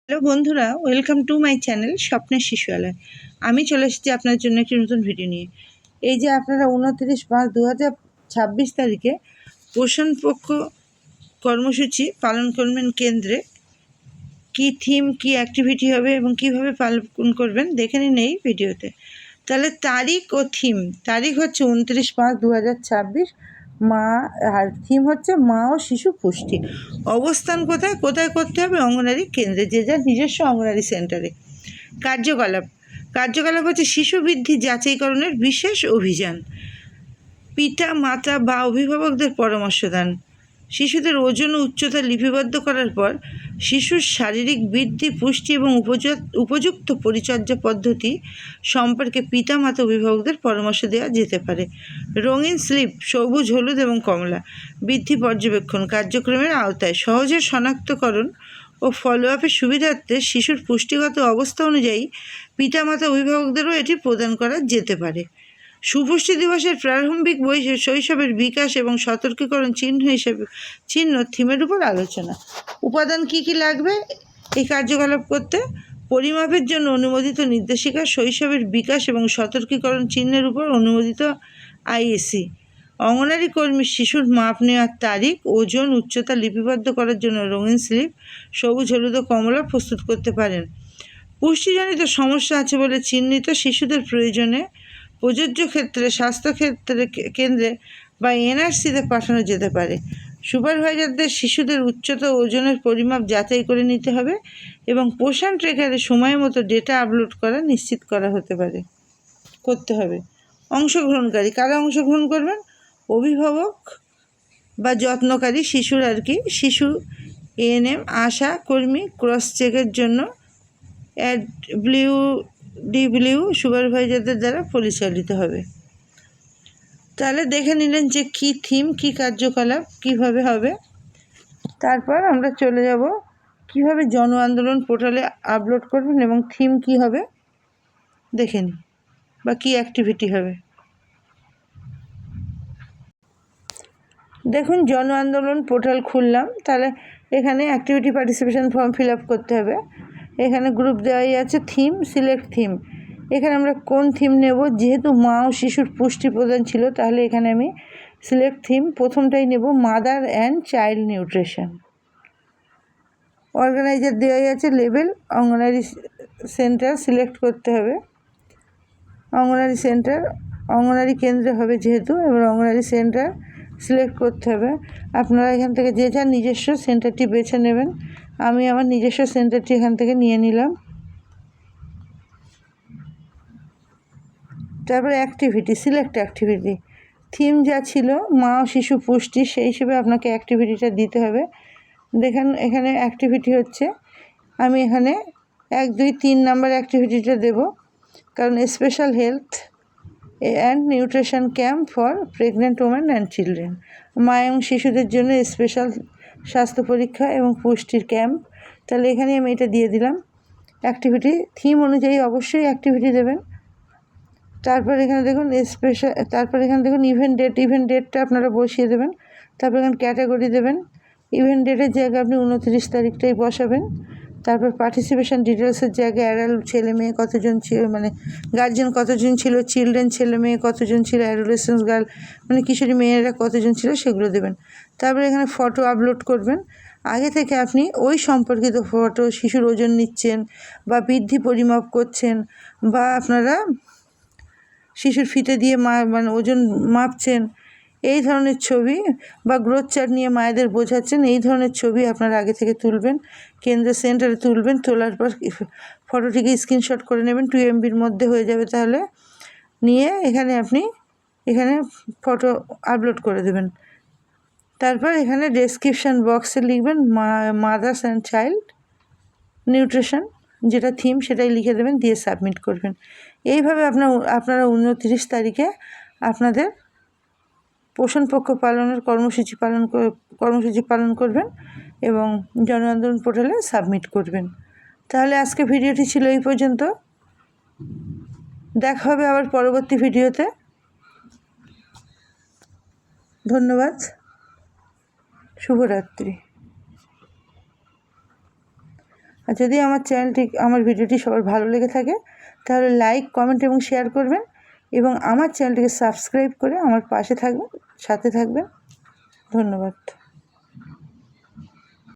Hello বন্ধুরা, welcome to my channel স্বপ্নের শিশুয়ালয়। আমি চলে এসেছি আপনার জন্য একটি নতুন ভিডিও নিয়ে। এই যে আপনারা 29/5/2026 তারিখে পোষণ পক্ষ কর্মসূচি পালন করবেন কেন্দ্রে, কি থিম, কি অ্যাক্টিভিটি হবে এবং কিভাবে পালন করবেন দেখে নিন এই ভিডিওতে। তাহলে তারিখ ও থিম। তারিখ হচ্ছে 29/5/2026, মা, আর থিম হচ্ছে মা ও শিশু পুষ্টি। অবস্থান কোথায় কোথায় করতে হবে? অঙ্গনারী কেন্দ্রে, যে যার নিজস্ব অঙ্গনারী সেন্টারে। কার্যকলাপ হচ্ছে শিশু বৃদ্ধি যাচাইকরণের বিশেষ অভিযান, পিতা মাতা বা অভিভাবকদের পরামর্শ দান, শিশুদের ওজন ও উচ্চতা লিপিবদ্ধ করার পর শিশুর শারীরিক বৃদ্ধি, পুষ্টি এবং উপযুক্ত পরিচর্যা পদ্ধতি সম্পর্কে পিতামাতা অভিভাবকদের পরামর্শ দেওয়া যেতে পারে। রঙিন স্লিপ, সবুজ, হলুদ এবং কমলা, বৃদ্ধি পর্যবেক্ষণ কার্যক্রমের আওতায় সহজে শনাক্তকরণ ও ফলো আপের সুবিধার্থে শিশুর পুষ্টিগত অবস্থা অনুযায়ী পিতামাতা অভিভাবকদেরও এটি প্রদান করা যেতে পারে। সুপুষ্টি দিবসের প্রারম্ভিক শৈশবের বিকাশ এবং সতর্কীকরণ চিহ্ন থিমের উপর আলোচনা। উপাদান কি কি লাগবে এই কার্যকলাপ করতে? পরিমাপের জন্য অনুমোদিত নির্দেশিকা, শৈশবের বিকাশ এবং সতর্কীকরণ চিহ্নের উপর অনুমোদিত আইএসি, অঙ্গনারী কর্মী শিশুর মাপ নেওয়ার তারিখ, ওজন, উচ্চতা লিপিবদ্ধ করার জন্য রঙিন স্লিপ, সবুজ, হলুদ ও কমলা প্রস্তুত করতে পারেন। পুষ্টিজনিত সমস্যা আছে বলে চিহ্নিত শিশুদের প্রয়োজনে প্রযোজ্য ক্ষেত্রে স্বাস্থ্যক্ষেত্রে কেন্দ্রে বা এনআরসিতে পাঠানো যেতে পারে। সুপারভাইজারদের শিশুদের উচ্চতা ও ওজনের পরিমাপ যাচাই করে নিতে হবে এবং পোষণ ট্র্যাকারে সময় মতো ডেটা আপলোড করা নিশ্চিত করা করতে হবে। অংশগ্রহণকারী কারা অংশগ্রহণ করবেন? অভিভাবক বা যত্নকারী শিশুর শিশু, এএনএম, আশা কর্মী, ক্রস চেকের জন্য ডিব্লিউ সুপারভাইজারদের দ্বারা পরিচালিত হবে। তাহলে দেখে নিলেন যে কি থিম, কি কার্যকলাপ, কিভাবে হবে। তারপর আমরা চলে যাব কিভাবে জন আন্দোলন পোর্টালে আপলোড করবেন এবং থিম কি হবে দেখে নিন, বা কি অ্যাক্টিভিটি হবে। দেখুন, জন আন্দোলন পোর্টাল খুললাম। তাহলে এখানে activity participation form fill up করতে হবে। এখানে গ্রুপ দেওয়াই আছে, থিম, সিলেক্ট থিম। এখানে আমরা কোন থিম নেব? যেহেতু মা ও শিশুর পুষ্টি প্রদান ছিল, তাহলে এখানে আমি সিলেক্ট থিম প্রথমটাই নেব, mother and child nutrition. Organiser দেওয়াই আছে, লেভেল অঙ্গনারী সেন্টার সিলেক্ট করতে হবে। অঙ্গনারী সেন্টার অঙ্গনারী কেন্দ্রে হবে যেহেতু, এবার অঙ্গনারী সেন্টার সিলেক্ট করতে হবে। আপনারা এখান থেকে যে যার নিজস্ব সেন্টারটি বেছে নেবেন। আমি আমার নিজস্ব সেন্টারটি এখান থেকে নিয়ে নিলাম। তারপরে অ্যাক্টিভিটি, সিলেক্ট অ্যাক্টিভিটি। থিম যা ছিল মা ও শিশু পুষ্টি, সেই হিসেবে আপনাকে অ্যাক্টিভিটিটা দিতে হবে। দেখেন এখানে অ্যাক্টিভিটি হচ্ছে, আমি এখানে 1, 2, 3 নাম্বার অ্যাক্টিভিটিটা দেব, কারণ special health and nutrition camp for pregnant women and children, মা এবং শিশুদের জন্য স্পেশাল স্বাস্থ্য পরীক্ষা এবং পুষ্টির ক্যাম্প। তাহলে এখানে আমি এটা দিয়ে দিলাম অ্যাক্টিভিটি। থিম অনুযায়ী অবশ্যই অ্যাক্টিভিটি দেবেন। তারপর এখানে দেখুন ইভেন্ট ডেটটা আপনারা বসিয়ে দেবেন। তারপর এখানে ক্যাটাগরি দেবেন। ইভেন্ট ডেটের জায়গায় আপনি 29 তারিখটাই বসাবেন। তারপর পার্টিসিপেশন ডিটেলসের জায়গায় অ্যাডাল্ট ছেলে মেয়ে কতজন ছিল, মানে গার্জিয়ান কতজন ছিল, চিলড্রেন ছেলে মেয়ে কতজন ছিল, অ্যাডোলেসেন্স গার্ল মানে কিশোরী মেয়েরা কতজন ছিল সেগুলো দেবেন। তারপরে এখানে ফটো আপলোড করবেন। আগে থেকে আপনি ওই সম্পর্কিত ফটো, শিশুর ওজন নিচ্ছেন বা বৃদ্ধি পরিমাপ করছেন, বা আপনারা শিশুর ফিতে দিয়ে মানে ওজন মাপছেন, এই ধরনের ছবি, বা গ্রোথ চার্ট নিয়ে মায়েদের বোঝাচ্ছেন, এই ধরনের ছবি আপনারা আগে থেকে তুলবেন, কেন্দ্র সেন্টারে তুলবেন। তোলার পর ফটোটিকে স্ক্রিনশট করে নেবেন, 2 MBর মধ্যে হয়ে যাবে। তাহলে নিয়ে আপনি ফটো আপলোড করে দেবেন। তারপর এখানে ডেসক্রিপশান বক্সে লিখবেন মাদার্স অ্যান্ড চাইল্ড নিউট্রিশন, যেটা থিম সেটাই লিখে দেবেন, দিয়ে সাবমিট করবেন। এইভাবে আপনারা 29 তারিখে আপনাদের পোষণ পক্ষ পালনের কর্মসূচি পালন করবেন এবং জন আন্দোলন পোর্টালে সাবমিট করবেন। তাহলে আজকে ভিডিওটি ছিল এই পর্যন্ত। দেখা হবে আবার পরবর্তী ভিডিওতে। ধন্যবাদ, শুভরাত্রি। আর যদি আমার ভিডিওটি সবার ভালো লেগে থাকে তাহলে লাইক, কমেন্ট এবং শেয়ার করবেন এবং আমার চ্যানেলটিকে সাবস্ক্রাইব করে আমার পাশে থাকবেন, সাথে থাকবেন। ধন্যবাদ।